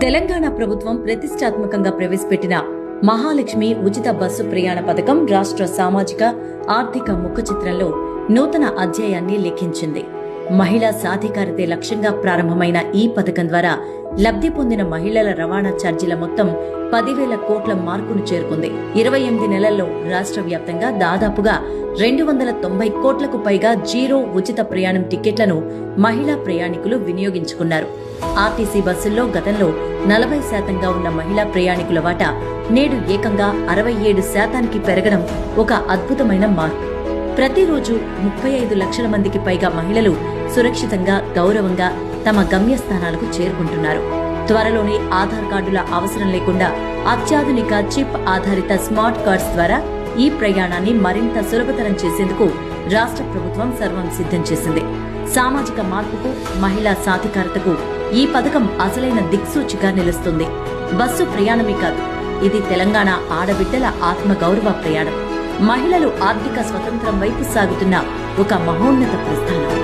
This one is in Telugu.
తెలంగాణ ప్రభుత్వం ప్రతిష్టాత్మకంగా ప్రవేశపెట్టిన మహాలక్ష్మి ఉచిత బస్సు ప్రయాణ పథకం రాష్ట్ర సామాజిక ఆర్థిక ముఖచిత్రంలో నూతన అధ్యాయాన్ని లిఖించింది. మహిళా సాధికారతే లక్ష్యంగా ప్రారంభమైన ఈ పథకం ద్వారా లబ్ధి పొందిన మహిళల రవాణా ఛార్జీల మొత్తం 10,000 కోట్ల మార్కును చేరుకుంది. 28 నెలల్లో రాష్ట్ర వ్యాప్తంగా దాదాపుగా 290 కోట్లకు పైగా జీరో ఉచిత ప్రయాణం టికెట్లను మహిళా ప్రయాణికులు వినియోగించుకున్నారు. ఆర్టీసీ బస్సుల్లో గతంలో 40% ఉన్న మహిళా ప్రయాణికుల వాటా నేడు ఏకంగా 67% పెరగడం ఒక అద్భుతమైన మార్పు. ప్రతిరోజు 35 లక్షల మందికి పైగా మహిళలు సురక్షితంగా, గౌరవంగా తమ గమ్యస్థానాలకు చేరుకుంటున్నారు. త్వరలోనే ఆధార్ కార్డుల అవసరం లేకుండా అత్యాధునిక చిప్ ఆధారిత స్మార్ట్ కార్డ్స్ ద్వారా ఈ ప్రయాణాన్ని మరింత సులభతరం చేసేందుకు రాష్ట్ర ప్రభుత్వం సర్వం సిద్ధం చేసింది. సామాజిక మార్పుకు, మహిళా సాధికారతకు ఈ పథకం అసలైన దిక్సూచిగా నిలుస్తుంది. బస్సు ప్రయాణమే కాదు, ఇది తెలంగాణ ఆడబిడ్డల ఆత్మగౌరవ ప్రయాణం. మహిళలు ఆర్థిక స్వతంత్రం వైపు సాగుతున్న ఒక మహోన్నత ప్రస్థానం.